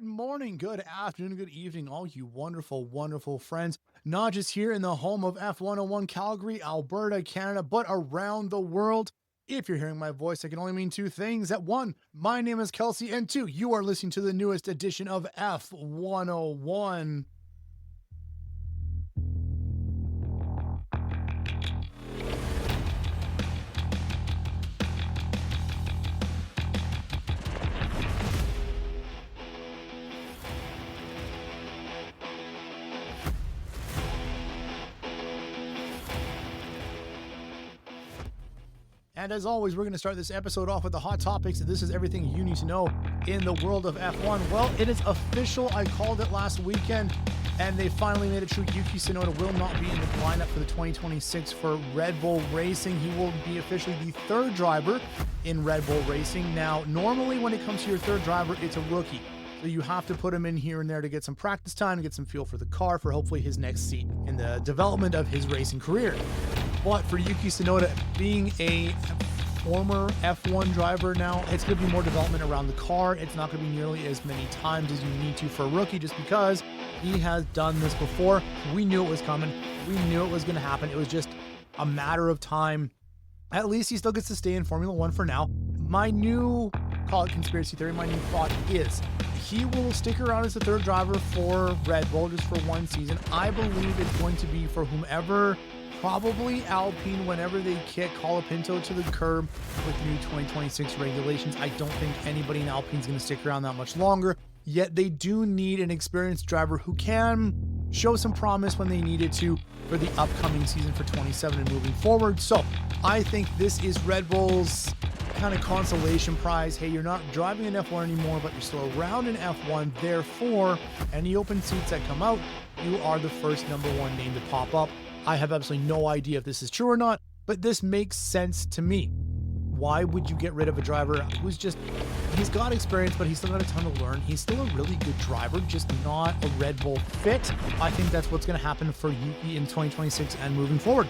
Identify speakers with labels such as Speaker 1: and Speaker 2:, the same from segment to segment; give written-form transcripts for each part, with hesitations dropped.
Speaker 1: Morning, good afternoon, good evening, all you wonderful, wonderful friends, not just here in the home of F101 Calgary, Alberta, Canada, but around the world. If you're hearing my voice, I can only mean two things. At one, my name is Kelsey, and two, you are listening to the newest edition of F101. And as always, we're going to start this episode off with the hot topics. This is everything you need to know in the world of F1. Well, it is official. I called it last weekend, and they finally made it true. Yuki Tsunoda will not be in the lineup for the 2026 for Red Bull Racing. He will be officially the third driver in Red Bull Racing. Now, normally when it comes to your third driver, it's a rookie. So you have to put him in here and there to get some practice time, to get some feel for the car, for hopefully his next seat in the development of his racing career. But for Yuki Tsunoda, being a former F1 driver now, it's going to be more development around the car. It's not going to be nearly as many times as you need to for a rookie, just because he has done this before. We knew it was coming. We knew it was going to happen. It was just a matter of time. At least he still gets to stay in Formula One for now. My new, call it conspiracy theory, my new thought is he will stick around as the third driver for Red Bull just for one season. I believe it's going to be for whomever, probably Alpine, whenever they kick Colapinto to the curb with new 2026 regulations. I don't think anybody in Alpine is going to stick around that much longer, yet they do need an experienced driver who can show some promise when they need it to for the upcoming season for 27 and moving forward. So I think this is Red Bull's kind of consolation prize. Hey, you're not driving an F1 anymore, but you're still around in F1. Therefore, any open seats that come out, you are the first number one name to pop up. I have absolutely no idea if this is true or not, but this makes sense to me. Why would you get rid of a driver who's he's got experience, but he's still got a ton to learn. He's still a really good driver, just not a Red Bull fit. I think that's what's going to happen for Yuki in 2026 and moving forward.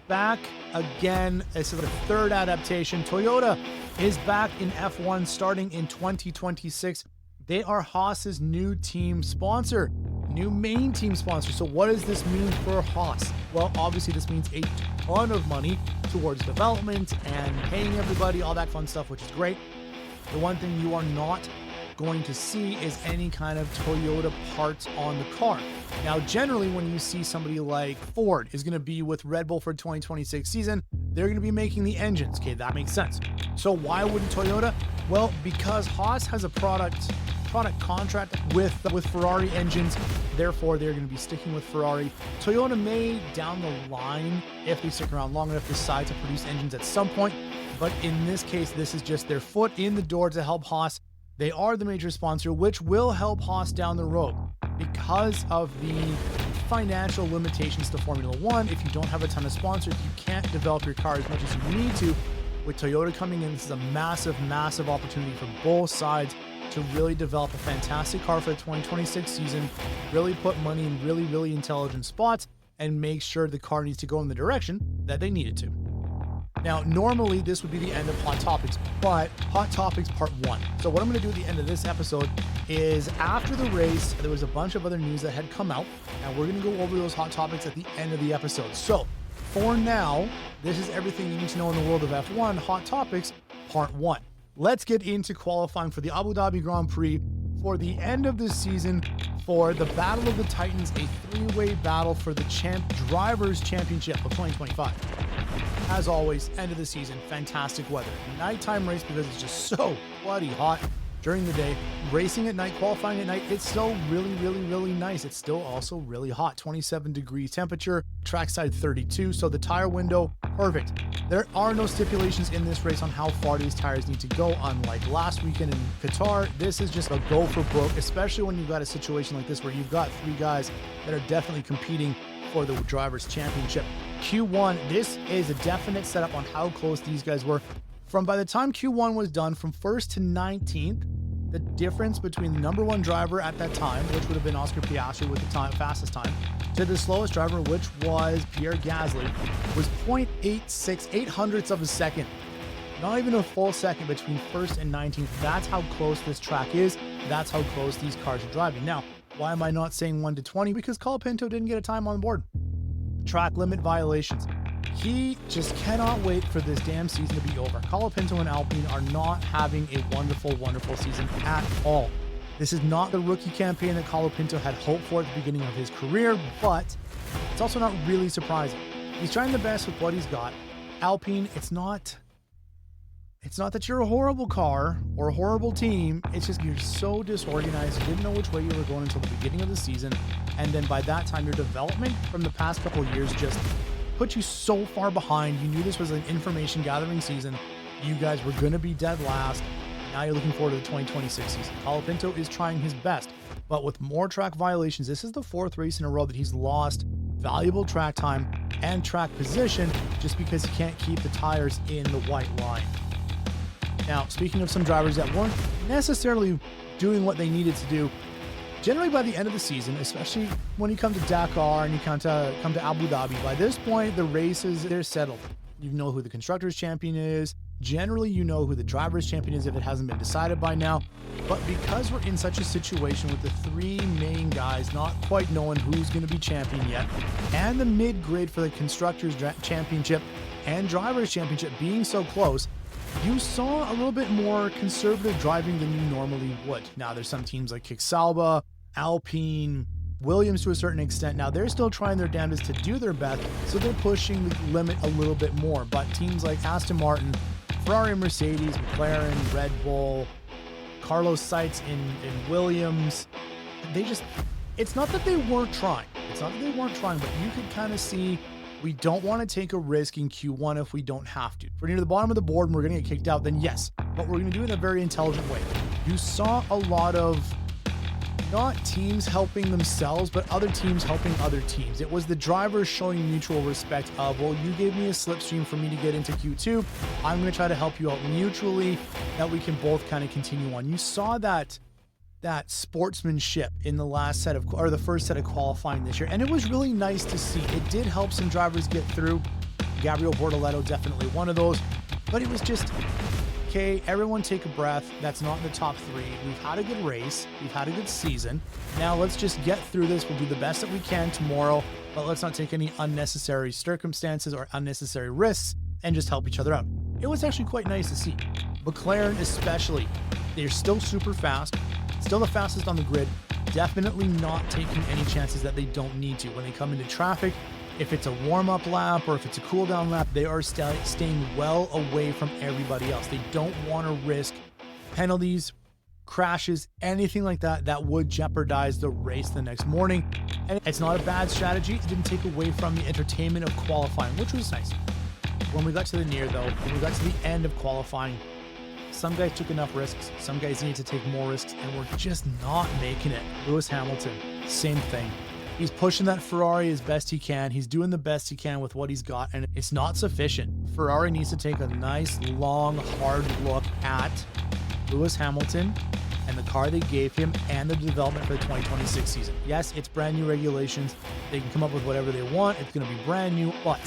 Speaker 1: Back again, this is the third adaptation. Toyota is back in F1 starting in 2026. They are Haas's new team sponsor, new main team sponsor. So what does this mean for Haas? Well, obviously this means a ton of money towards development and paying everybody, all that fun stuff, which is great. The one thing you are not going to see is any kind of Toyota parts on the car. Now, generally, when you see somebody like Ford is going to be with Red Bull for 2026 season, they're going to be making the engines. Okay, that makes sense. So why wouldn't Toyota? Well, because Haas has a product contract with Ferrari engines. Therefore, they're going to be sticking with Ferrari. Toyota may, down the line, if they stick around long enough, decide to produce engines at some point. But in this case, this is just their foot in the door to help Haas. They are the major sponsor, which will help Haas down the road. Because of the financial limitations to Formula One, if you don't have a ton of sponsors, you can't develop your car as much as you need to. With Toyota coming in, this is a massive, massive opportunity for both sides to really develop a fantastic car for the 2026 season, really put money in really, really intelligent spots, and make sure the car needs to go in the direction that they need it to. Now, normally this would be the end of Hot Topics, but Hot Topics Part 1. So what I'm going to do at the end of this episode is, after the race, there was a bunch of other news that had come out, and we're going to go over those Hot Topics at the end of the episode. So for now, this is everything you need to know in the world of F1, Hot Topics Part 1. Let's get into qualifying for the Abu Dhabi Grand Prix for the end of this season for the Battle of the Titans, a three-way battle for the Drivers' Championship of 2025. As always, end of the season, fantastic weather. Nighttime race because it's just so bloody hot during the day. Racing at night, qualifying at night, it's still really, really, really nice. It's still also really hot, 27 degrees temperature, trackside 32, so the tire window, perfect. There are no stipulations in this race on how far these tires need to go, unlike last weekend in Qatar. This is just a go for broke, especially when you've got a situation like this where you've got three guys that are definitely competing for the Drivers' Championship. Q1, this is a definite setup on how close these guys were. By the time Q1 was done, from 1st to 19th, the difference between the number one driver at that time, which would have been Oscar Piastri with the fastest time, to the slowest driver, which was Pierre Gasly, was 0.86, 800ths of a second. Not even a full second between 1st and 19th. That's how close this track is. That's how close these cars are driving. Now, why am I not saying 1 to 20? Because Colapinto didn't get a time on board. Track limit violations. He just cannot wait for this damn season to be over. Colapinto and Alpine are not having a wonderful, wonderful season at all. This is not the rookie campaign that Colapinto had hoped for at the beginning of his career, but it's also not really surprising. He's trying the best with what he's got. Alpine, it's not that you're a horrible car or a horrible team. It's just you're so disorganized. You didn't know which way you were going until the beginning of the season. And then by that time, your development from the past couple of years just put you so far behind. You knew this was an information gathering season. You guys were going to be dead last. Now you're looking forward to the 2026 season. Colapinto is trying his best, but with more track violations, this is the 4th race in a row that he's lost valuable track time and track position just because he can't keep the tires in the white line. Now, speaking of some drivers that weren't necessarily doing what they needed to do, generally by the end of the season, especially when you come to Dakar and you come to Abu Dhabi, by this point, the races, they're settled. You know who the Constructors' Champion is. Generally, you know who the Drivers' Champion is if it hasn't been decided by now. But because we're in such a situation with the 3 main guys not quite knowing who's going to be champion yet, and the mid-grade for the Constructors' Championship and Drivers' Championship being so close, you saw a little bit more conservative driving than you normally would. Now, there's some teams like Kixalba, Alpine, Williams to a certain extent. Now, they're still trying their damnedest to do their best, so they're pushing the limit a little bit more. But teams like Aston Martin, Ferrari, Mercedes, McLaren, Red Bull, Carlos Sainz in Williams, it's not that they weren't trying. It's not that they weren't trying, but you could kind of see we don't want to take a risk in Q1 if we don't have to. If we're near the bottom of the board and we're going to get kicked out, then yes, but we're going to do it in a very intelligent way. You saw a lot of not teams helping themselves, but other teams helping other teams. It was the drivers showing mutual respect of, well, you gave me a slipstream for me to get into Q2. I'm going to try to help you out mutually, that we can both kind of continue on. You saw that sportsmanship in the first set of qualifying this year, and it was really nice to see. It did help some drivers get through. Gabriel Bortoleto definitely one of those, but it was just, okay, everyone take a breath. That's not in the top 3. We've had a good race. We've had a good season. Now let's just get through this. We'll do the best that we can tomorrow, but let's not take any unnecessary circumstances or unnecessary risks and just help each other out. It was actually quite nice to see. McLaren especially, they're still super fast, still the fastest on the grid, definitely not taking any chances that they don't need to. When they come into traffic, if it's a warm-up lap or if it's a cool-down lap, they are staying well away from everybody else. They don't want to risk penalties, crashes, anything like that that would jeopardize the race the next morning. And it's not a bad strategy. It didn't take away from the entertainment of qualifying, which was nice. When we got to the when we got to the end of qualifying, some guys took enough risks. Some guys needed to take more risks, and we're just not making it. Lewis Hamilton, same thing. He's pushing that Ferrari as best he can. He's doing the best he can with what he's got, and it's not sufficient. Ferrari needs to take a nice, long, hard look at Lewis Hamilton and the car they gave him and the development for the 2026 season. Yes, it's brand new regulations. They can come up with whatever they want. It's going to be brand new, but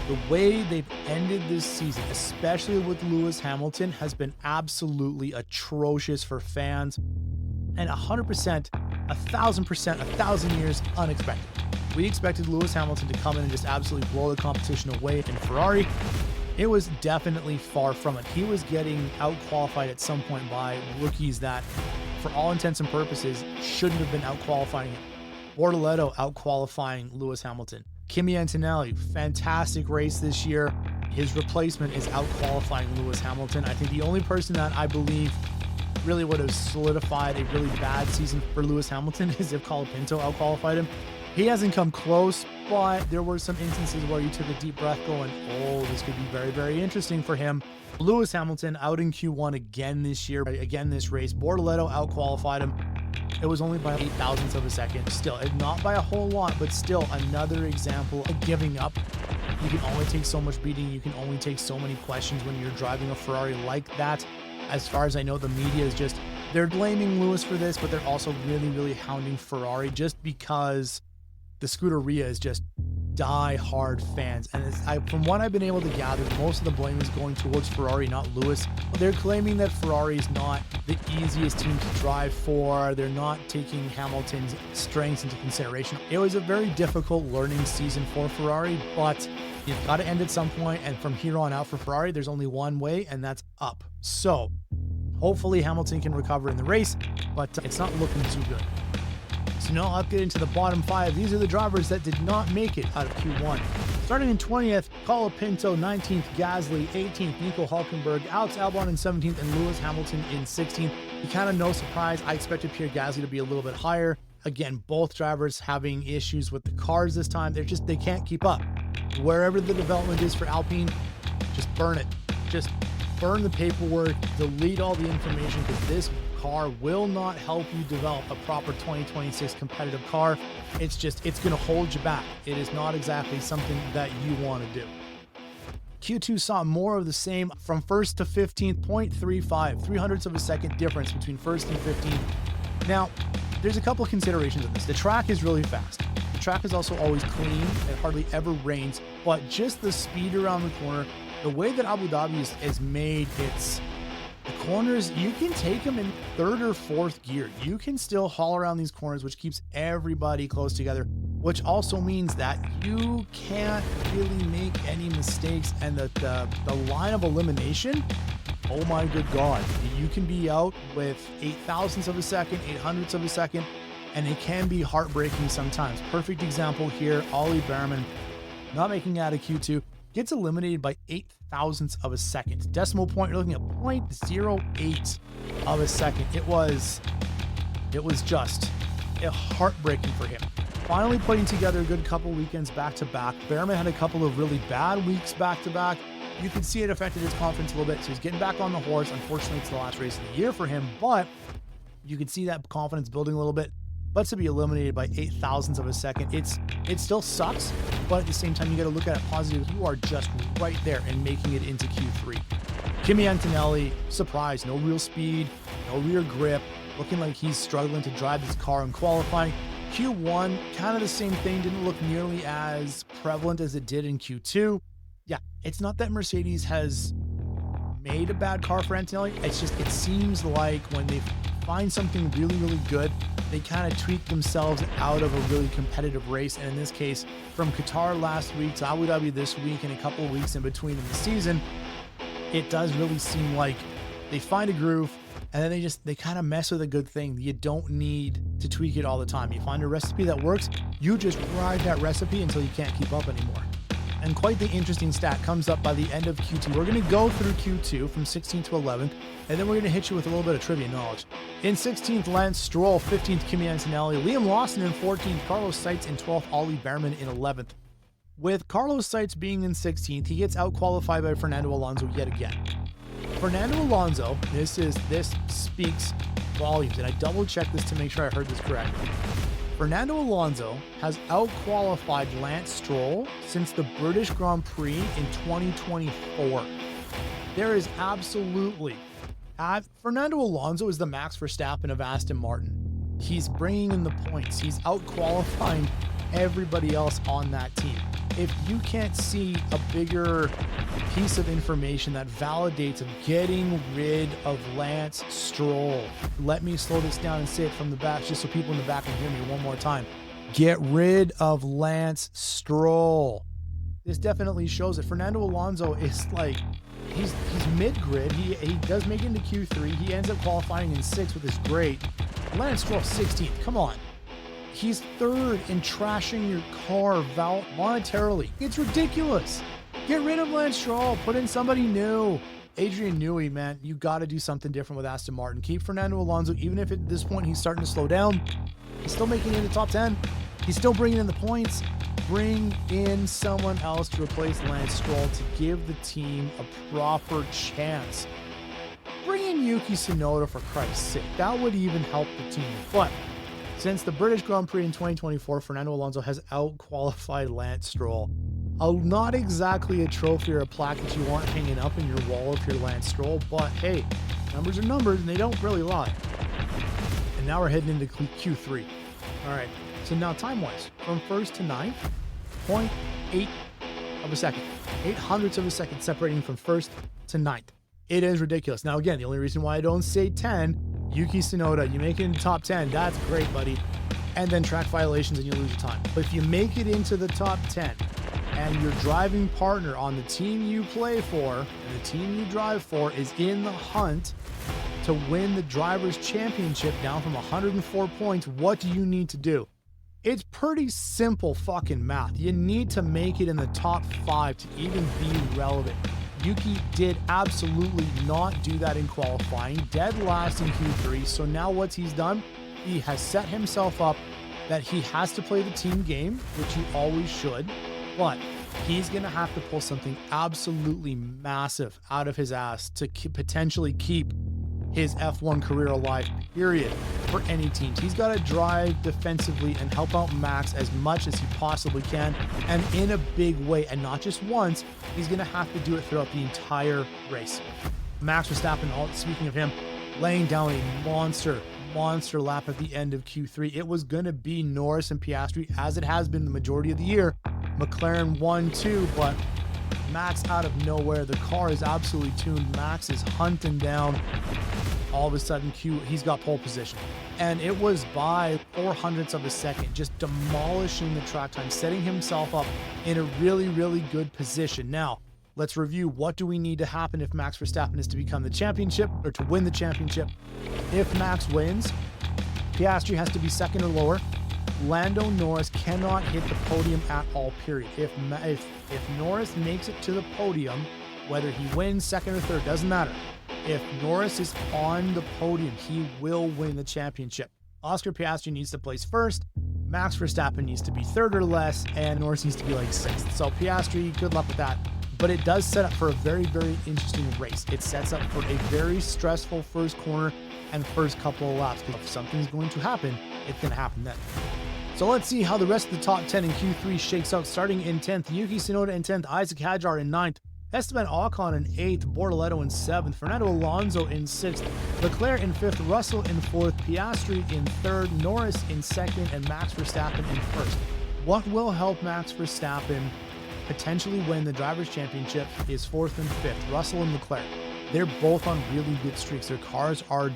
Speaker 1: the way they've ended this season, especially with Lewis Hamilton, has been absolutely atrocious for fans, and 100%, 1,000%, 1,000 years unexpected. We expected Lewis Hamilton to come in and just absolutely blow the competition away in Ferrari. It was definitely far from it. He was getting out-qualified at some point by rookies that, for all intents and purposes, shouldn't have been out-qualifying him. Bortoleto out-qualifying Lewis Hamilton. Kimi Antonelli, fantastic race this year. His replacement is out-qualifying Lewis Hamilton. I think the only person that I believe really would have solidified a really bad season for Lewis Hamilton is if Colapinto out-qualified him. He hasn't come close, but there were some instances where you took a deep breath going, oh, this could be very, very interesting for him. Lewis Hamilton out in Q1 again this year, again this race. Bortoleto out-qualified him. It was only by 8 thousandths of a second. Still, not by a whole lot, but still another example of giving up. You can only take so much beating. You can only take so many questions when you're driving a Ferrari like that. As far as I know, the media is just, they're blaming Lewis for this, but they're also really, really hounding Ferrari just because the Scuderia is just die-hard fans. And from what I've been able to gather, most of the blame is going towards Ferrari, not Lewis. They're claiming that Ferrari is not the easiest team to drive for. They're not taking Hamilton's strengths into consideration. It was a very difficult learning season for Ferrari, but you've got to end at some point, and from here on out for Ferrari, there's only one way, and that's up. So hopefully Hamilton can recover in the race, but it's not looking too good. So now I'll get into the bottom 5. These are the drivers that did not make it out of Q1. Starting in 20th, Colapinto, 19th, Gasly, 18th, Nico Hulkenberg, Alex Albon in 17th, and Lewis Hamilton in 16th. Kind of no surprise. I expected Pierre Gasly to be a little bit higher. Again, both drivers having issues with the cars this time. They can't keep up. Wherever the development is for Alpine, just burn it. Just burn the paperwork, delete all the information, because this car will not help you develop a proper 2026 competitive car. It's going to hold you back. It is not exactly something that you want to do. Q2 saw more of the same from 1st to 15th, 0.35, 300ths of a second difference between 1st and 15th. Now, there's a couple of considerations in this. The track is really fast. The track is also always clean. It hardly ever rains, but just the speed around the corner, the way that Abu Dhabi is made, the corners, you can take them in 3rd or 4th gear. You can still haul around these corners, which keeps everybody close together, which also means that you can't really make any mistakes. And the line of elimination, oh my good God, you can be out with 8,000ths of a second, 800ths of a second, and it can be heartbreaking sometimes. Perfect example here, Ollie Behrman, not making it out of Q2, gets eliminated by 8,000ths of a second. Decimal point, you're looking at 0.08 of a second. It was just heartbreaking for him. Finally putting together a good couple weekends back-to-back. Behrman had a couple of really bad weeks back-to-back. You could see it affected his confidence a little bit, so he's getting back on the horse. Unfortunately, it's the last race of the year for him, but you can see that confidence building a little bit. But to be eliminated by 8,000ths of a second, it still sucks, but at the same time, you got to look at it positive. You are just right there and making it into Q3. Kimi Antonelli, surprise, no real speed, no rear grip, looking like he's struggling to drive this car in qualifying. Q1, kind of the same thing, didn't look nearly as prevalent as it did in Q2. Yeah, it's not that Mercedes has made a bad car for Antonelli. It's just, it seems like when they find something really, really good, they kind of tweak themselves out of a really competitive race. And in this case, from Qatar last week to Abu Dhabi this week and a couple of weeks in between in the season, it does really seem like they find a groove and then they kind of mess with a good thing. You don't need to tweak it all the time. You find a recipe that works, you just ride that recipe until you can't keep up anymore. And quite the interesting stat comes up by the end of Q2. We're going to go through Q2 from 16th to 11th, and then we're going to hit you with a little bit of trivia knowledge. In 16th, Lance Stroll, 15th, Kimi Antonelli, Liam Lawson in 14th, Carlos Sainz in 12th, Ollie Behrman in 11th. With Carlos Sainz being in 16th, he gets out-qualified by Fernando Alonso yet again. Fernando Alonso, this speaks volumes, and I double-checked this to make sure I heard this correctly. Fernando Alonso has out-qualified Lance Stroll since the British Grand Prix in 2024. There is absolutely... Fernando Alonso is the Max Verstappen of Aston Martin. He's bringing in the points. He's out-qualifying everybody else on that team. If you can't see a bigger piece of information that validates of getting rid of Lance Stroll, let me slow this down and say it from the back just so people in the back can hear me one more time. Get rid of Lance Stroll. This definitely shows that Fernando Alonso is like, he's mid-grid. He does make it into Q3. He ends up qualifying in 6th with his great. Lance Stroll 16th. Come on. He's 3rd in trashing your car monetarily. It's ridiculous. Get rid of Lance Stroll. Put in somebody new. Adrian Newey, man, you got to do something different with Aston Martin. Keep Fernando Alonso, even if at this point he's starting to slow down. He's still making it in the top 10. He's still bringing in the points. Bring in someone else to replace Lance Stroll to give the team a proper chance. Bring in Yuki Tsunoda, for Christ's sake. That would even help the team. But since the British Grand Prix in 2024, Fernando Alonso has out-qualified Lance Stroll. Not exactly a trophy or a plaque that you want hanging up in your wall if you're Lance Stroll, but hey, numbers are numbers and they don't really lie. And now we're heading into Q3. All right, so now time-wise, from 1st to 9th, 0.8 of a second, 800ths of a second separating from first to ninth. It is ridiculous. Now, again, the only reason why I don't say 10, Yuki Tsunoda, you make it into top 10, that's great, buddy. And then track violations and you lose your time. But if you make it into the top 10 and your driving partner on the team you play for and the team you drive for is in the hunt to win the Drivers' Championship down from 104 points, what do you need to do? It's pretty simple fucking math. You need to make it in the top 5 to even be relevant. Yuki did absolutely not do that in qualifying, dead last in Q3. So now what he's done, he has set himself up that he has to play the team game, which he always should, but he's going to have to pull something absolutely massive out of his ass to potentially keep his F1 career alive, period, for any teams. He's got to drive defensively and help out Max as much as he possibly can, and in a big way, and not just once. He's going to have to do it throughout the entire race. Max Verstappen, speaking of him, laying down a monster lap at the end of Q3. It was going to be Norris and Piastri, as it has been the majority of the year. McLaren 1-2, but Max out of nowhere. The car is absolutely tuned. Max is hunting down. All of a sudden, he's got pole position. And it was by 0.04 of a second, just demolishing the track time, setting himself up in a really, really good position. Now, let's review what do we need to happen if Max Verstappen is to become the championship or to win the championship. If Max wins, Piastri has to be second or lower. Lando Norris cannot hit the podium at all, period. If Norris makes it to the podium, whether he wins second or third, doesn't matter. If Norris is on the podium, he will win the championship. Oscar Piastri needs to place first. Max Verstappen needs to be third or less, and Norris needs to be like sixth. So Piastri, good luck with that. But it does set up for a very, very interesting race. It sets up for a very stressful first corner and first couple of laps. If something's going to happen, it's going to happen then. So let's see how the rest of the top 10 in Q3 shakes out. Starting in 10th, Yuki Tsunoda in 10th, Isaac Hadjar in 9th, Esteban Ocon in 8th, Bortoleto in 7th, Fernando Alonso in 6th, Leclerc in 5th, Russell in 4th, Piastri in 3rd, Norris in 2nd, and Max Verstappen in 1st. What will help Max Verstappen potentially win the Drivers' Championship is 4th and 5th, Russell and Leclerc. They're both on really good streaks. Their cars are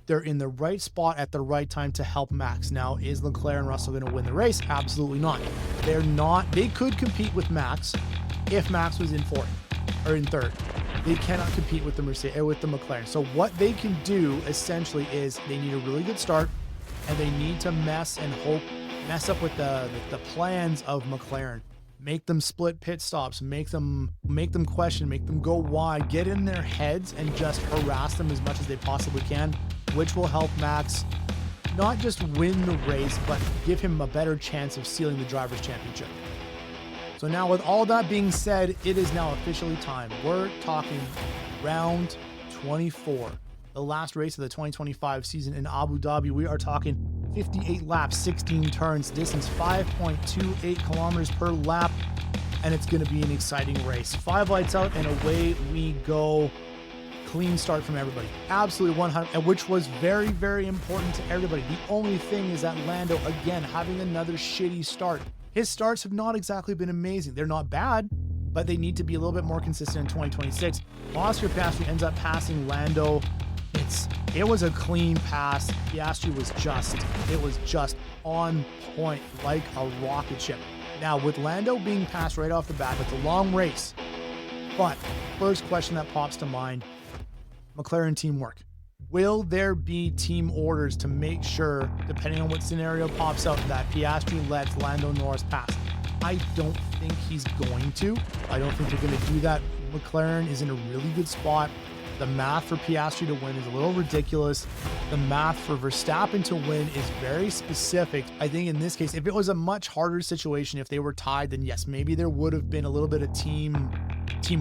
Speaker 1: they're in the right spot at the right time to help Max. Now, is Leclerc and Russell going to win the race? Absolutely not. They're not. They could compete with Max if Max was in 4th or in 3rd. They cannot compete with the McLaren. So what they can do essentially is they need a really good start, and they need to mess up with the plans of McLaren. Make them split pit stops, make them question, make them go wide, get in their heads and just harass them as much as they possibly can, which will help Max not just win the race, but give him a better chance of sealing the Drivers' Championship. So now with all that being said, it is now officially time. We're talking round 24, the last race of the 2025 season in Abu Dhabi. We are talking 58 laps, 16 turns, distance 5.28 kilometers per lap, and it's going to be an exciting race. 5 lights out and away we go. Clean start from everybody. Absolutely 100, which was very, very important to everybody. The only thing is that Lando, again, having another shitty start. His starts have not exactly been amazing. They're not bad, but they need to be a little bit more consistent in 2026. Oscar Piastri ends up passing Lando. It was a clean pass. Piastri was just on point like a rocket ship. Now, with Lando being passed right off the bat, it's a long race. But first question that pops to mind, McLaren teamwork. Will there be team orders to make sure, depending on what scenario pops up, that Piastri lets Lando Norris pass? I don't think he's going to. I don't think they're going to do that. McLaren is in a really good spot. The math for Piastri to win is a little ridiculous. The math for Verstappen to win is very specific. I think in this case, if it was a much harder situation, if they were tied, then yes, maybe there would have been a little bit of team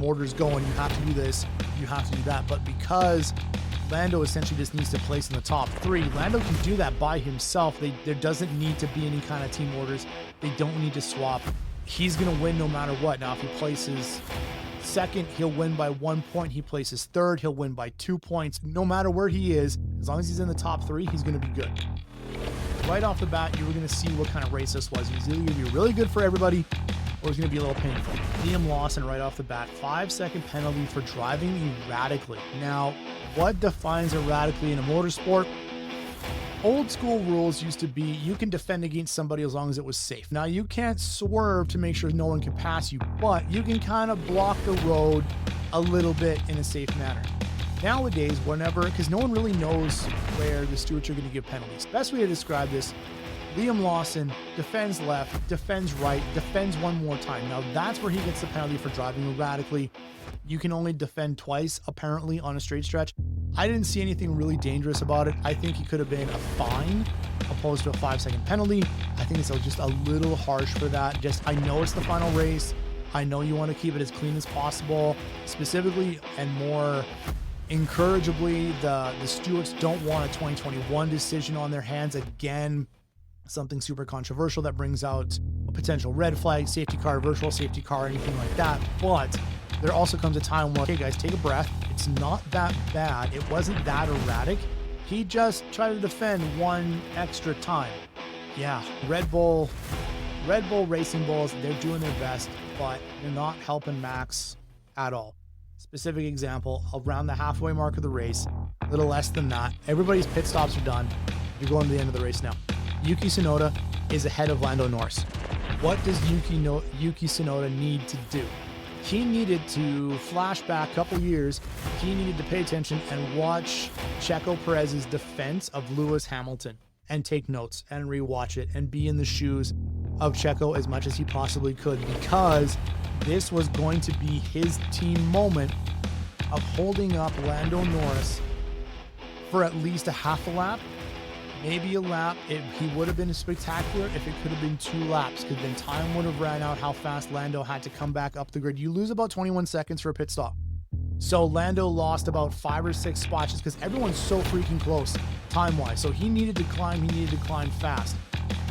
Speaker 1: orders going. You have to do this, you have to do that. But because Lando essentially just needs to place in the top 3, Lando can do that by himself. There doesn't need to be any kind of team orders. They don't need to swap. He's going to win no matter what. Now, if he places second, he'll win by 1 point. He places third, he'll win by 2 points. No matter where he is, as long as he's in the top 3, he's going to be good. right off the bat, you were going to see what kind of race this was. It was either going to be really good for everybody, or it's going to be a little painful. Liam Lawson right off the bat, 5-second penalty for driving erratically. Now, what defines erratically in a motorsport? Old school rules used to be you can defend against somebody as long as it was safe. Now, you can't swerve to make sure no one can pass you, but you can kind of block the road a little bit in a safe manner. Nowadays, because no one really knows where the stewards are going to give penalties. Best way to describe this, Liam Lawson defends left, defends right, defends one more time. Now, that's where he gets the penalty for driving erratically. You can only defend twice, apparently, on a straight stretch. I didn't see anything really dangerous about it. I think it could have been a fine opposed to a 5-second penalty. I think it's just a little harsh for that. I know it's the final race. I know you want to keep it as clean as possible. Specifically and more encouragably, the stewards don't want a 2021 decision on their hands again. Something super controversial that brings out a potential red flag, safety car, virtual safety car, anything like that. But there also comes a time where, okay, guys, take a breath. It's not that bad. It wasn't that erratic. He just tried to defend one extra time. Yeah, Red Bull Racing Bulls, they're doing their best, but they're not helping Max at all. Specific example, around the halfway mark of the race, a little less than that. Everybody's pit stops are done. You're going to the end of the race now. Yuki Tsunoda is ahead of Lando Norris. What does Yuki Tsunoda need to do? He needed to flash back a couple years. He needed to pay attention and watch Checo Perez's defense of Lewis Hamilton and take notes and rewatch it and be in the shoes of Checo as much as he possibly could, because this was going to be his team moment of holding up Lando Norris for at least a half a lap, maybe a lap. He would have been spectacular if it could have been 2 laps, because then time would have ran out how fast Lando had to come back up the grid. You lose about 21 seconds for a pit stop. So Lando lost about 5 or 6 spots just because everyone's so freaking close time-wise. So he needed to climb fast.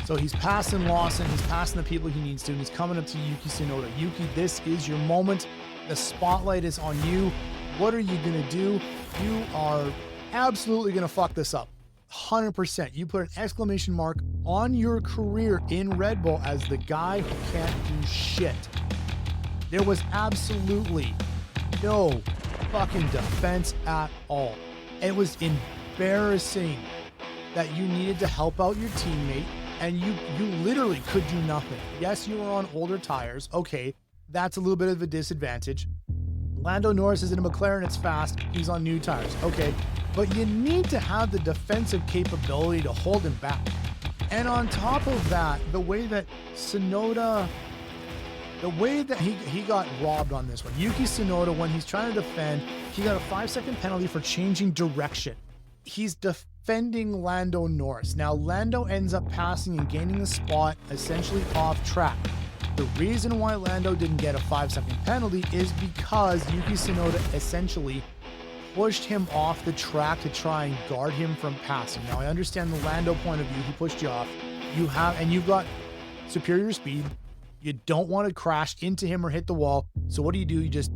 Speaker 1: So he's passing Lawson, he's passing the people he needs to, and he's coming up to Yuki Tsunoda. Yuki, this is your moment. The spotlight is on you. What are you going to do? You are absolutely going to fuck this up. 100%. You put an exclamation mark on your career in Red Bull as the guy who can't do shit. There was absolutely no fucking defense at all. It was embarrassing that you needed to help out your teammate and you literally could do nothing. Yes, you were on older tires. Okay, that's a little bit of a disadvantage. Lando Norris is in a McLaren, it's fast. He's on new tires. Okay, but you need to have the defensive capability to hold him back. And on top of that, the way that he got robbed on this one. Yuki Tsunoda, when he's trying to defend, he got a 5-second penalty for changing direction. He's defending Lando Norris. Now, Lando ends up passing and gaining the spot essentially off track. The reason why Lando didn't get a 5-second penalty is because Yuki Tsunoda essentially pushed him off the track to try and guard him from passing. Now, I understand the Lando point of view. He pushed you off. You've got superior speed. You don't want to crash into him or hit the wall. So what do? You just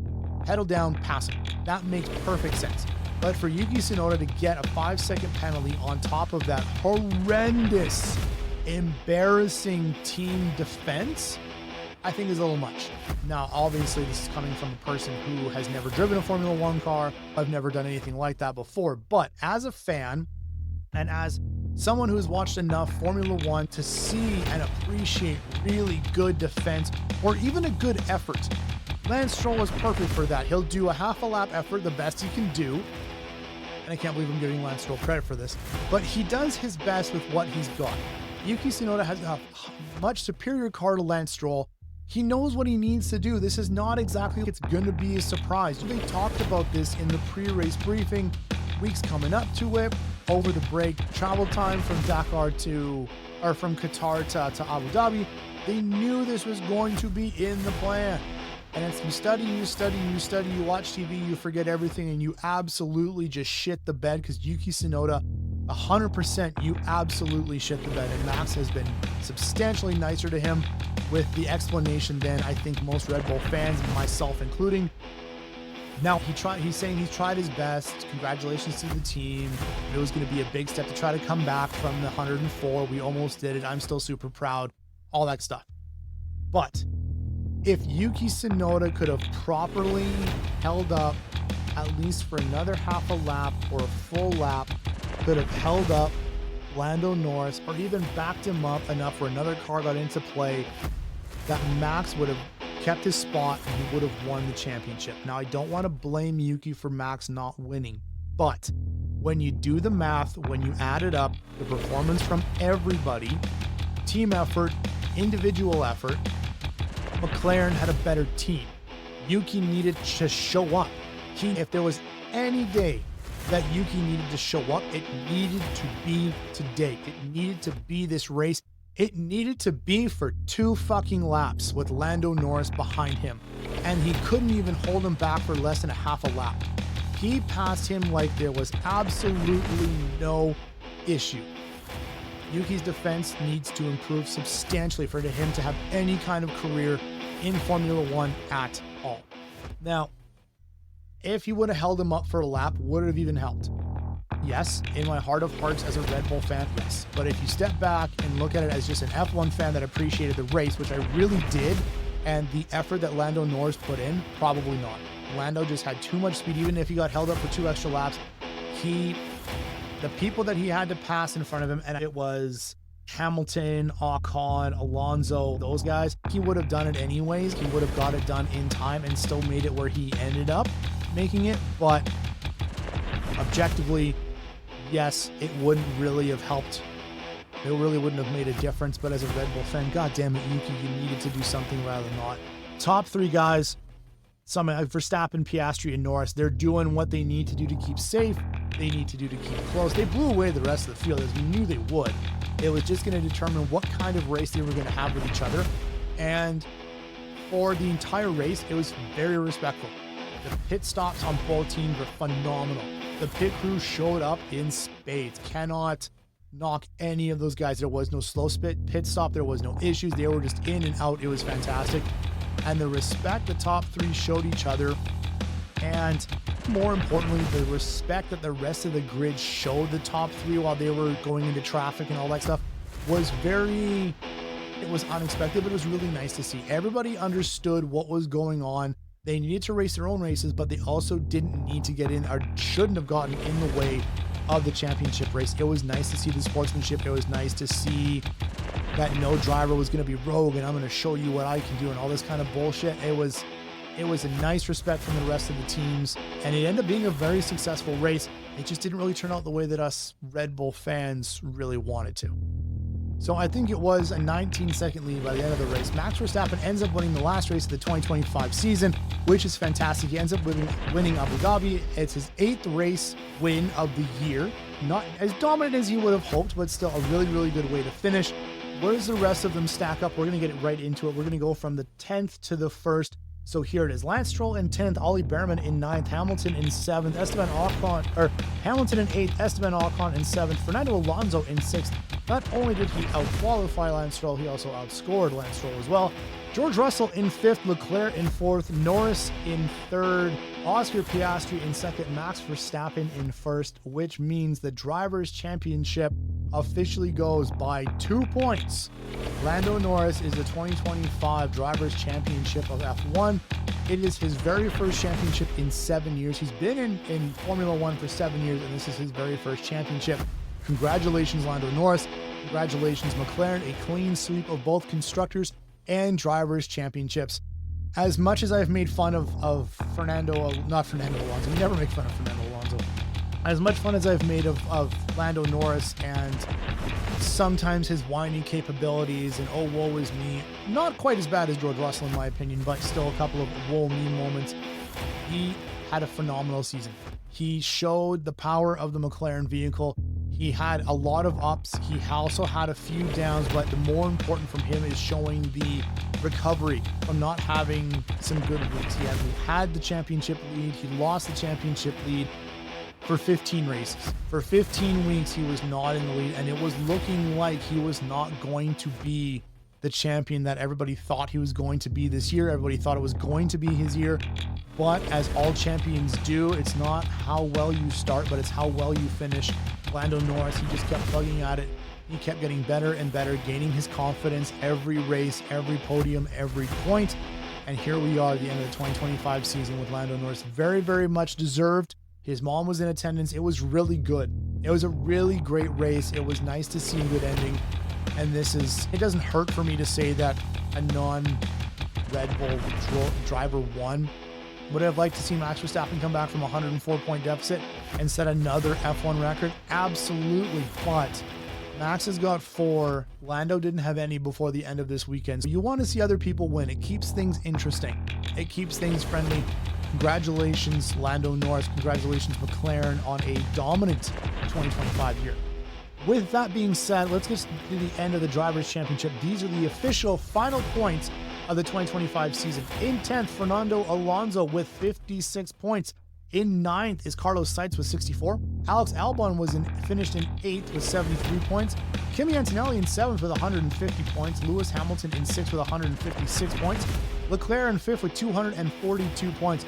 Speaker 1: pedal down, pass him. That makes perfect sense. But for Yuki Tsunoda to get a 5-second penalty on top of that horrendous, embarrassing team defense, I think is a little much. Now, obviously, this is coming from a person who has never driven a Formula One car. I've never done anything like that before. But as a fan and as someone who's watched enough Formula One to see and appreciate really good defense or even a good effort, Lance Stroll is perfect for that. He'll do a half a lap effort, the best he can do. And I can't believe I'm giving Lance Stroll credit for this, but he does his best with what he's got. Yuki Tsunoda has a much superior car to Lance Stroll. He knows what he needs to do. This is not exactly it's going to be a surprise. They talked about this in the pre-race briefing, weeks coming up to it, over the break, travel time from Qatar to Abu Dhabi. They knew this was going to be in the plan. And it's you study, you watch TV, you forget everything, and you absolutely just shit the bed because Yuki Tsunoda, 100%, you absolutely shit the bed. And Max has been substantially nicer to him with the explanation than I think most Red Bull fans, myself including, Now he's saying he's tried his best. Congratulations to the team. It was going to be a big step to try to come back from the 104. We almost did it. I'm still super proud. All that stuff. But if Yuki Tsunoda could have properly held up at least for another half a lap or a full lap, could have held up Lando Norris or even backed him up enough where another car got into play, that Max would have kept his spot and he would have won the championship. Now, I don't want to blame Yuki for Max not winning, but when you do the math, when you add it up, the performance from everybody, team effort, individual effort, McLaren had a better team. Yuki needed to show up. If there was any day that Yuki needed to show up, it needed to be today. It needed to be this race. It needed to be for 2 fucking laps with Lando Norris behind him. And he couldn't even hold him back for less than a half a lap. He passed him like there was absolutely no issue. Yuki's defense needs to improve substantially for him to have any kind of career in Formula One at all. Now, if he would have held him up for a lap, would it have even helped? Yes, in my heart of hearts as a Red Bull fan, yes. But if you step back and look at it as just an F1 fan that appreciated the race, which I really did, and the effort that Lando Norris put in, probably not. Lando just had too much speed. Even if he got held up for 2 extra laps, the people that he had to pass in front of him, and it was Hamilton, Ocon, Alonso, those guys, he would have done it anyways. He would have got it done in time and still made it where he ended up making it. But objectively, yes, it wouldn't really have helped. It really wouldn't have made a difference. But as a Red Bull fan, God damn it, Yuki, you needed to do something rather than not. Top 3 guys, some Verstappen, Piastri, and Norris, they're doing what they need to do to keep safe. They need to do to keep close. They blew away the rest of the field, as we knew they would. It was just going to determine what kind of race they were going to have with each other. And for the entire race, it was very respectful. The pit stops on both teams were phenomenal. The pit crew showed up in spades. Cannot knock any of those guys. There was no slow pit stop. There was no issues. They were just in and out. It was fantastic. And the respect the top 3 showed each other, and more importantly, the respect that the rest of the grid showed the top 3 while they were going into traffic and all that stuff was it was unexpected, but it was really nice to see. Everybody understood what was going on. They needed to race their own races, but they also didn't need to get in, or shouldn't have gotten in the way of the championship race. It was nice to see the sportsmanship. It was nice to see that no driver was going to be rogue and I'm going to show you what I can do and all this kind of bullshit. It was a nice respect from the rest of the teams, and it ended up being a very successful race. It just didn't really turn out the way that us Red Bull fans really wanted to. So I think it was a 19-second lead by the end of the race. Max Verstappen ends up winning the last race of the 2025 season, which is fantastic. He ends up winning Abu Dhabi. It's his 8th race win of the year. Not as dominant as he would have hoped, but still a really, really good way to finish. Where does the rest of them stack up? We're going to get right into it. We're going to go from the 10th to the 1st. So here it is. Lance Stroll in 10th, Ollie Behrman in 9th, Hamilton in 7th, Hamilton in 8th, Esteban Ocon in 7th, Fernando Alonso in 6th. Not only did he out-qualify Lance Stroll, he also outscored Lance Stroll as well. George Russell in 5th, Leclerc in 4th, Norris in 3rd, Oscar Piastri in 2nd, Max Verstappen in 1st, which means the Drivers' Championship officially goes by 2 points. Lando Norris is the 2025 Drivers' Championship of F1. It is his very first championship in 7 years. He's been in Formula One for 7 years, and this is his very first championship. Congratulations, Lando Norris. Congratulations, McLaren. A clean sweep of both constructors and drivers' championships. As much as I've made fun of Fernando Alonso, we never make fun of Fernando Alonso. As much fun as I've made of Lando Norris and sometimes his whining capabilities and oh, woe is me, not quite as bad as George Russell in my opinion, but still a couple of woe me moments. He had a phenomenal season. He showed the power of the McLaren vehicle. He had a lot of ups. He also had a few downs, but the more important from him is showing the recovery from not having some good weeks. He had the championship lead. He lost the championship lead for 15 races. For 15 weeks, he was not in the lead, and it was looking like he was not going to be the champion that everybody thought he was going to be this year. Everybody thought it was going to be his year. But as all champions do, it's not how well you start, but it's how well you finish. Lando Norris, he just kept plugging at it. He kept getting better and better, gaining his confidence every race, every podium, every point. And here we are at the end of the 2025 season with Lando Norris. Very, very much deserved. His mom was in attendance. It was really good. It was a really great race. It was nice to see a good ending. And it doesn't hurt for me to say that a non-Red Bull driver won. Would I have liked to see Max Verstappen come back from a 104-point deficit and set another F1 record? Absolutely. But Max has got 4. Lando didn't have any before the end of this weekend. So you want to see other people win. It keeps things interesting. It keeps things friendly. Congratulations, Lando Norris. Congratulations, McLaren, on a dominant 2025 year. With that being said, let's get to the end of the Drivers' Championship. These are the official final points of the 2025 season. In 10th, Fernando Alonso with 56 points. In 9th is Carlos Sainz with 64. Alex Albon finished in 8th with 73 points. Kimi Antonelli in 7th with 150 points. Lewis Hamilton in 6th with 156 points. Leclerc in 5th with 242 points.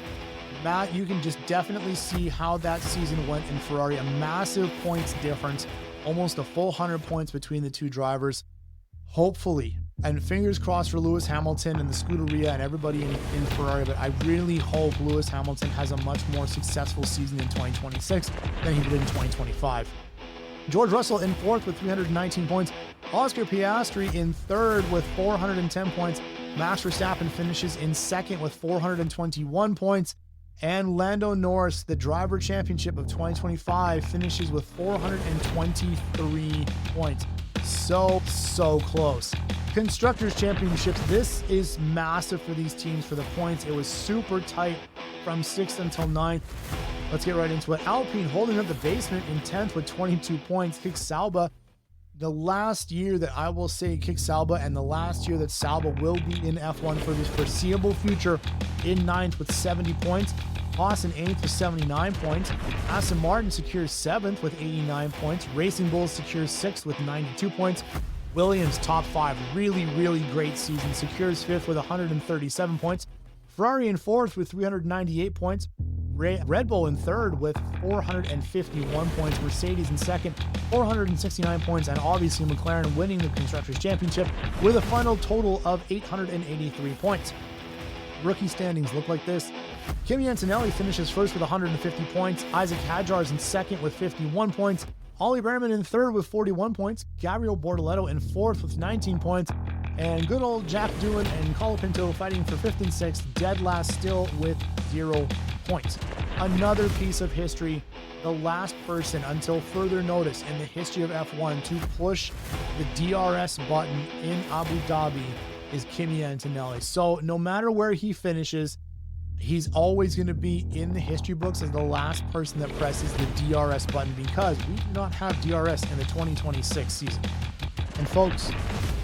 Speaker 1: Matt, you can just definitely see how that season went in Ferrari. A massive points difference, almost a full 100 points between the two drivers. Hopefully, and fingers crossed for Lewis Hamilton and the Scuderia and everybody in Ferrari, but I really hope Lewis Hamilton has a much more successful season in 2026 than he did in 2025. George Russell in 4th with 319 points. Oscar Piastri in 3rd with 410 points. Max Verstappen finishes in 2nd with 421 points. And Lando Norris, the Driver Championship of 2025, finishes with 423 points. So close. Constructors Championships, this is massive for these teams for the points. It was super tight from 6th until 9th. Let's get right into it. Alpine holding up the basement in 10th with 22 points. Kick Sauber, the last year that I will say Kick Sauber and the last year that Sauber will be in F1 for this foreseeable future, in 9th with 70 points. Haas in 8th with 79 points. Aston Martin secures 7th with 89 points. Racing Bulls secures 6th with 92 points. Williams top 5, really great season, secures 5th with 137 points. Ferrari in 4th with 398 points. Red Bull in 3rd with 451 points. Mercedes in 2nd, 469 points. And obviously McLaren winning the Constructors' Championship with a final total of 883 points. Rookie standings look like this. Kimi Antonelli finishes 1st with 150 points. Isaac Hadjar's in 2nd with 51 points. Ollie Behrman in 3rd with 41 points. Gabriel Bortoleto in 4th with 19 points. And good old Jack Doohan and Colapinto fighting for 5th and 6th, dead last still with 0 points. Another piece of history. The last person, until further notice, in the history of F1 to push the DRS button in Abu Dhabi is Kimi Antonelli. So no matter where he finishes, he's always going to be in the history books as the last person that presses the DRS button, because we do not have DRS in the 2026 season. And folks,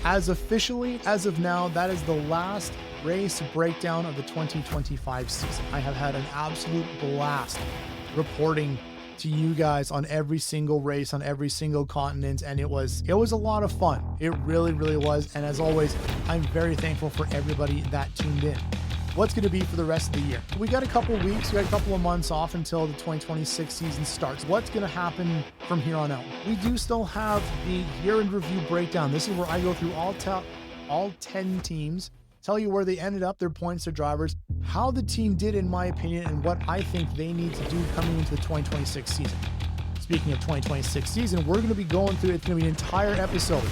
Speaker 1: as of now, that is the last race breakdown of the 2025 season. I have had an absolute blast reporting to you guys on every single race, on every single continent, and it was a lot of fun. It really was. And as always, I'm very thankful for everybody that tuned in. What's going to be for the rest of the year? We got a couple weeks, we got a couple of months off until the 2026 season starts. What's going to happen from here on out? We do still have the year-end review breakdown. This is where I go through all 10 teams, tell you where they ended up, their points, their drivers, how the team did in my opinion, and what I think they need to do coming into the 2026 season. Speaking of 2026 season, we're going to be going through, it's going to be an entire episode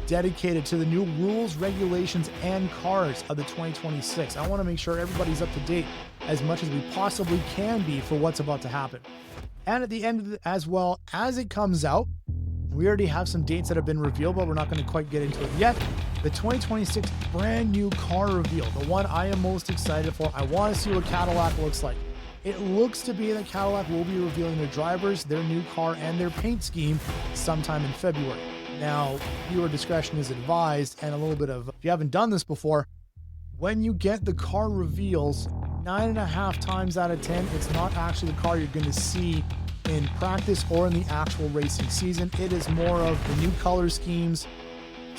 Speaker 1: dedicated to the new rules, regulations, and cars of the 2026. I want to make sure everybody's up to date as much as we possibly can be for what's about to happen. And at the end of it, as well as it comes out, we already have some dates that have been revealed, but we're not going to quite get into it yet. The 2026 brand new car reveal, the one I am most excited for. I want to see what Cadillac looks like. It looks to be that Cadillac will be revealing their drivers, their new car, and their paint scheme sometime in February. Now, viewer discretion is advised, and a little bit of, if you haven't done this before, when you get the car reveals, 9.5 times out of 10, it's not actually the car you're going to see in practice or in the actual racing season. It is more of the new color schemes,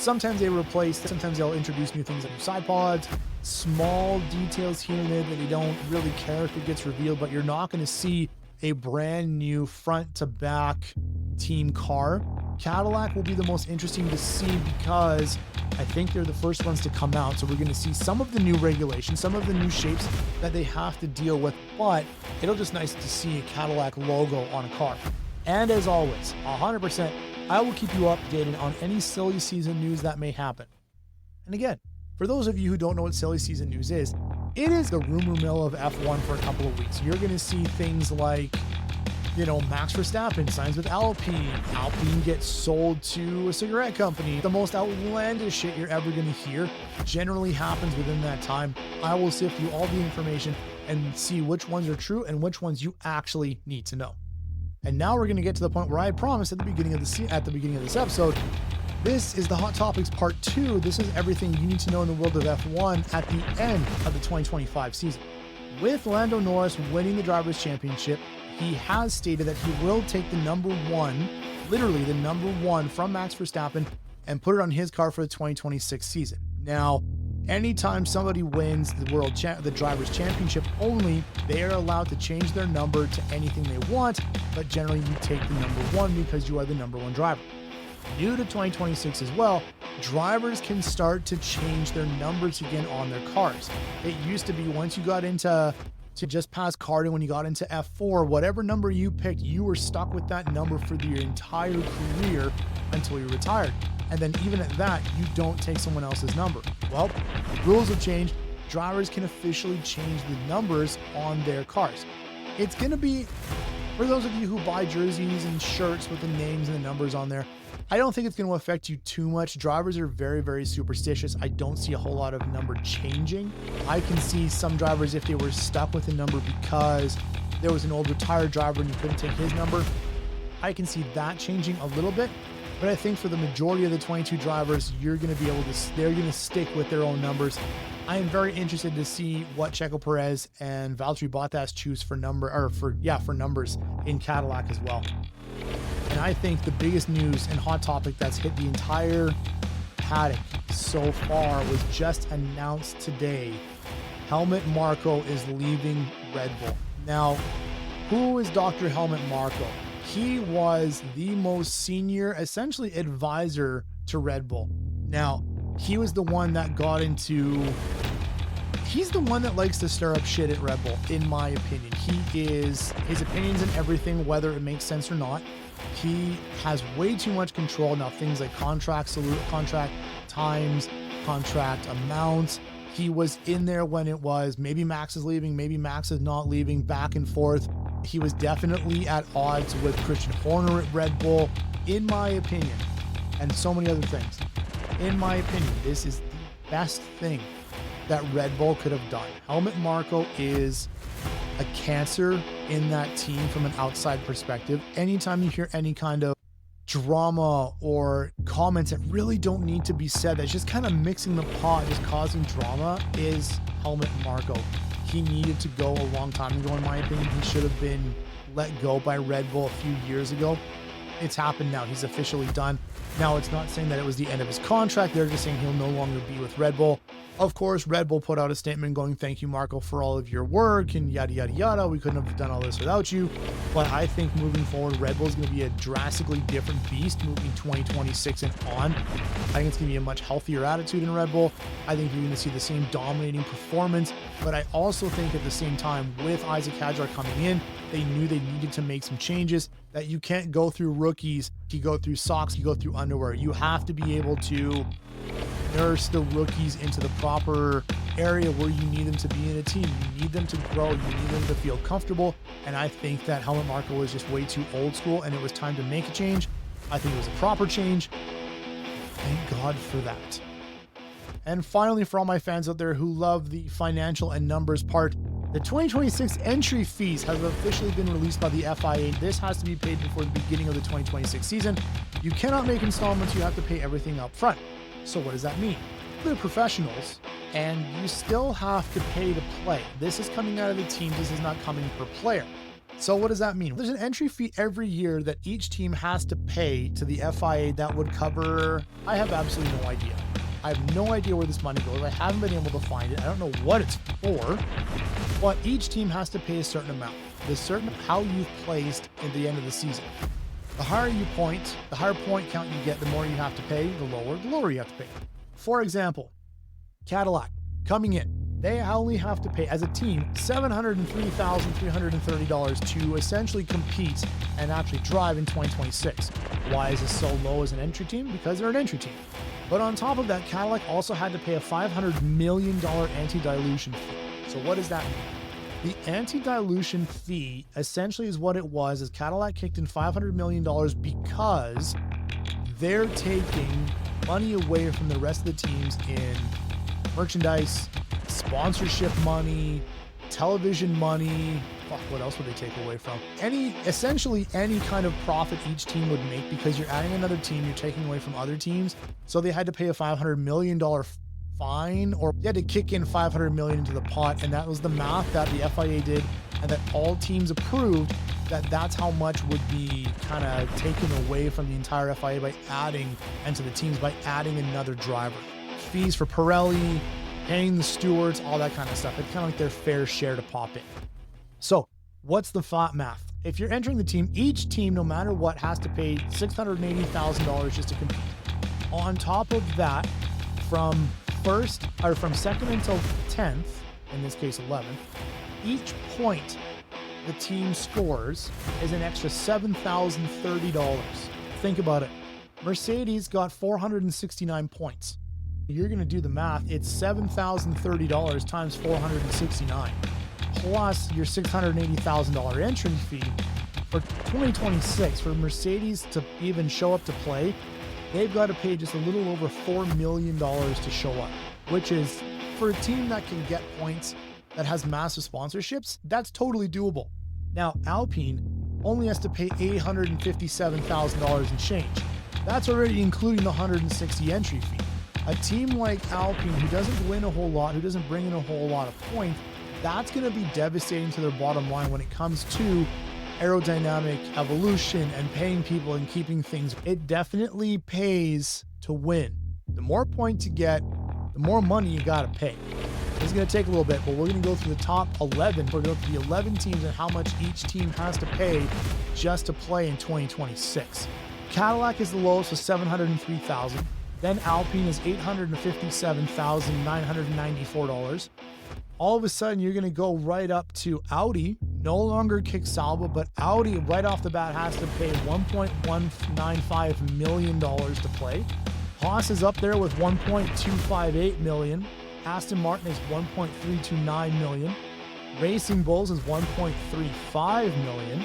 Speaker 1: Sometimes they replace, sometimes they'll introduce new things like side pods, small details here and there that they don't really care if it gets revealed, but you're not going to see a brand new front to back team car. Cadillac will be the most interesting to see because I think they're the first ones to come out. So we're going to see some of the new regulations, some of the new shapes that they have to deal with, but it'll just nice to see a Cadillac logo on a car. And as always, 100%, I will keep you updated on any silly season news that may happen. And again, for those of you who don't know what silly season news is, it is the rumor mill of F1 for a couple of weeks. You're going to see things like, Max Verstappen signs with Alpine. Alpine gets sold to a cigarette company. The most outlandish shit you're ever going to hear generally happens within that time. I will sift through all the information and see which ones are true and which ones you actually need to know. And now we're going to get to the point where I promised at the beginning of this episode. This is the Hot Topics Part 2. This is everything you need to know in the world of F1 at the end of the 2025 season. With Lando Norris winning the Drivers' Championship, he has stated that he will take the number one, literally the number one from Max Verstappen, and put it on his car for the 2026 season. Now, anytime somebody wins the Drivers' Championship only, they are allowed to change their number to anything they want, but generally you take the number one because you are the number one driver. New to 2026 as well, drivers can start to change their numbers again on their cars. It used to be once you got into just past karting, when you got into F4, whatever number you picked, you were stuck with that number for your entire career until you retired. And then even at that, you don't take someone else's number. Well, rules have changed. Drivers can officially change the numbers on their cars. It's going to be, for those of you who buy jerseys and shirts with the names and the numbers on there, I don't think it's going to affect you too much. Drivers are very, very superstitious. I don't see a whole lot of number changing. I can see some drivers, if they were stuck with a number because there was an old retired driver and you couldn't take his number, I can see that changing a little bit. But I think for the majority of the 22 drivers, they're going to stick with their own numbers. I am very interested to see what Checo Perez and Valtteri Bottas choose for numbers in Cadillac as well. And I think the biggest news and hot topic that's hit the entire paddock so far was just announced today. Helmut Marko is leaving Red Bull. Now, who is Dr. Helmut Marko? He was the most senior, essentially, advisor to Red Bull. Now, he was the one that he's the one that likes to stir up shit at Red Bull, in my opinion. his opinions and everything, whether it makes sense or not. He has way too much control now. Things like contract times, contract amounts. He was in there when it was maybe Max is leaving, maybe Max is not leaving, back and forth. He was definitely at odds with Christian Horner at Red Bull, in my opinion, and so many other things. In my opinion, this is the best thing that Red Bull could have done. Helmut Marko is a cancer in that team from an outside perspective. Anytime you hear any kind of drama or comments that really don't need to be said, that's just kind of mixing the pot, just causing drama, is Helmut Marko. He needed to go a long time ago, in my opinion. He should have been let go by Red Bull a few years ago. It's happened now. He's officially done. Now, it's not saying that it was the end of his contract. They're just saying he'll no longer be with Red Bull. Of course, Red Bull put out a statement going, "Thank you, Marko, for all of your work," and yada, yada, yada. We couldn't have done all this without you. But I think moving forward, Red Bull is going to be a drastically different beast moving 2026 and on. I think it's going to be a much healthier attitude in Red Bull. I think you're going to see the same dominating performance. But I also think at the same time, with Isaac Hadjar coming in, they knew they needed to make some changes, that you can't go through rookies, you go through socks, you go through underwear. You have to be able to nurse the rookies into the proper area where you need them to be in a team. You need them to grow, you need them to feel comfortable. And I think that Helmut Marko was just way too old school, and it was time to make a change. I think it was a proper change. Thank God for that. And finally, for all my fans out there who love the financial and numbers part, the 2026 entry fees have officially been released by the FIA. This has to be paid before the beginning of the 2026 season. You cannot make installments. You have to pay everything up front. So what does that mean? They're professionals, and you still have to pay to play. This is coming out of the team. This is not coming per player. So what does that mean? There's an entry fee every year that each team has to pay to the FIA that would cover, I have absolutely no idea. I have no idea where this money goes. I haven't been able to find it. I don't know what it's for, but each team has to pay a certain amount. The certain how you've placed at the end of the season. The higher you point, the higher point count you get, the more you have to pay, the lower you have to pay. For example, Cadillac coming in, they only have to pay as a team $703,330 to essentially compete and actually drive in 2026. Why is this so low as an entry team? Because they're an entry team. But on top of that, Cadillac also had to pay a $500 million anti-dilution fee. So what does that mean? The anti-dilution fee essentially is what it was, is Cadillac kicked in $500 million because they're taking money away from the rest of the teams in merchandise, sponsorship money, television money. Fuck, what else would they take away from? Essentially any kind of profit each team would make, because you're adding another team, you're taking away from other teams. So they had to pay a $500 million fine, or they had to kick in $500 million into the pot. And that was the math that the FIA did, and that all teams approved, that's how much would be kind of taken away from the entire FIA by adding, and to the teams by adding another driver. Fees for Pirelli, paying the stewards, all that kind of stuff. It's kind of like their fair share to pop in. So what's the flat math? If you're entering the team, each team, no matter what, has to pay $680,000 just to compete. On top of that, from second until 10th, in this case 11th, each point the team scores is an extra $7,030. Think about it. Mercedes got 469 points. You're going to do the math. It's $7,030 times 469, plus your $680,000 entry fee. For 2026, for Mercedes to even show up to play, they've got to pay just a little over $4 million to show up, which is, for a team that can get points, that has massive sponsorships, that's totally doable. Now, Alpine only has to pay $857,000 in change. That's already including the 160 entry fee. A team like Alpine, who doesn't win a whole lot, who doesn't bring in a whole lot of points, that's going to be devastating to their bottom line when it comes to aerodynamic evolution and paying people and keeping things. It definitely pays to win. The more points you get, the more money you got to pay. This is going to take a little bit, but we're going to go through the top 11. We're going to go through the 11 teams and how much each team has to pay just to play in 2026. Cadillac is the lowest with $703,000. Then Alpine is $857,994. All of a sudden, you're going to go right up to Audi. No longer kick Salva, but Audi right off the bat has to pay $1.195 million to play. Haas is up there with $1.258 million. Aston Martin is $1.329 million. Racing Bulls is $1.35 million.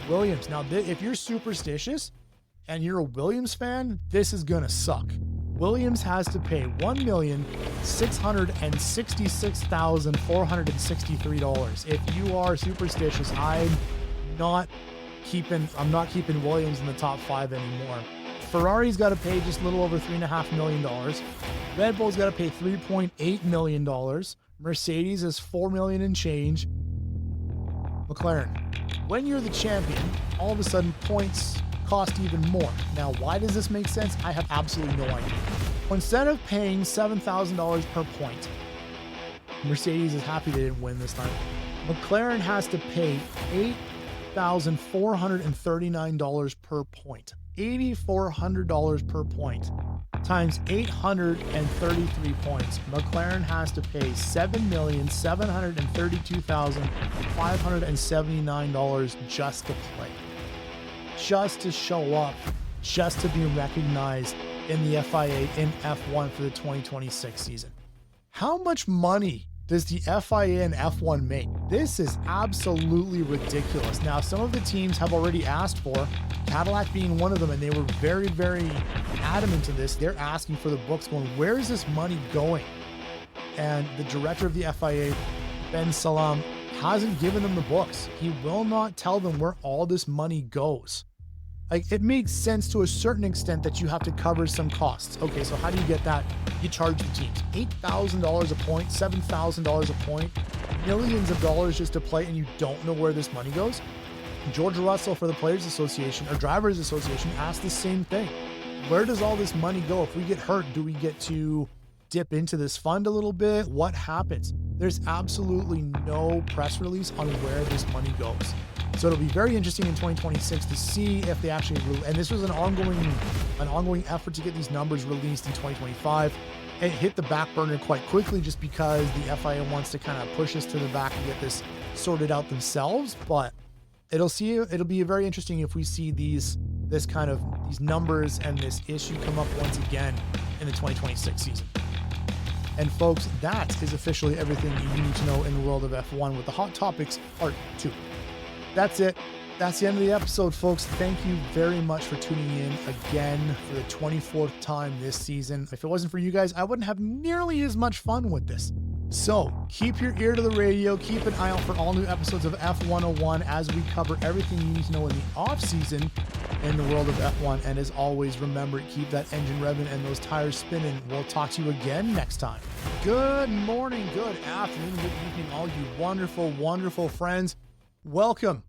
Speaker 1: Williams. Now, if you're superstitious and you're a Williams fan, this is going to suck. Williams has to pay $1,666,463. If you are superstitious, I'm not keeping Williams in the top 5 anymore. Ferrari's got to pay just a little over $3.5 million. Red Bull's got to pay $3.8 million. Mercedes is $4 million and change. McLaren. When you're the champion, all of a sudden points cost even more. Now, why does this make sense? I have absolutely no idea. Instead of paying $7,000 per point, Mercedes is happy they didn't win this time. McLaren has to pay $8,439 per point. $8,400 per point times 833 points. McLaren has to pay $7,732,579 just to play. Just to show up, just to be recognized in the FIA in F1 for the 2026 season. How much money does the FIA and F1 make? This is absolutely ridiculous. Now, some of the teams have already asked for, Cadillac being one of them, and they were very, very adamant to this. They're asking for the books, going, where is this money going? And the director of the FIA, Ben Salam, hasn't given them the books. He will not tell them where all this money goes. Like, it makes sense to a certain extent that you have to cover some costs. Okay, so how do you get that? You charge the teams $8,000 a point, $7,000 a point, millions of dollars just to play, and you don't know where this money goes. George Russell for the Players Association or Drivers Association asked the same thing. Where does all this money go? If we get hurt, do we get to dip into this fund a little bit? What happens? There's absolutely no press release on where this money goes. So it'll be very interesting in 2026 to see if they actually, and this was an ongoing effort to get these numbers released in 2025. It hit the back burner quite quickly just because the FIA wants to kind of push us to the back and get this sorted out themselves. But it'll be very interesting if we see these numbers and this issue come up once again in the 2026 season. And folks, that is officially everything you need to know in the world of F1 with the Hot Topics Part 2. That's it. That's the end of the episode, folks. Thank you very much for tuning in again for the 24th time this season. If it wasn't for you guys, I wouldn't have nearly as much fun with this. So keep your ear to the radio. Keep an eye out for all new episodes of F101 as we cover everything you need to know in the off season in the world of F1. And as always, remember, keep that engine revving and those tires spinning. We'll talk to you again next time. Good morning, good afternoon, good evening, all you wonderful, wonderful friends. Welcome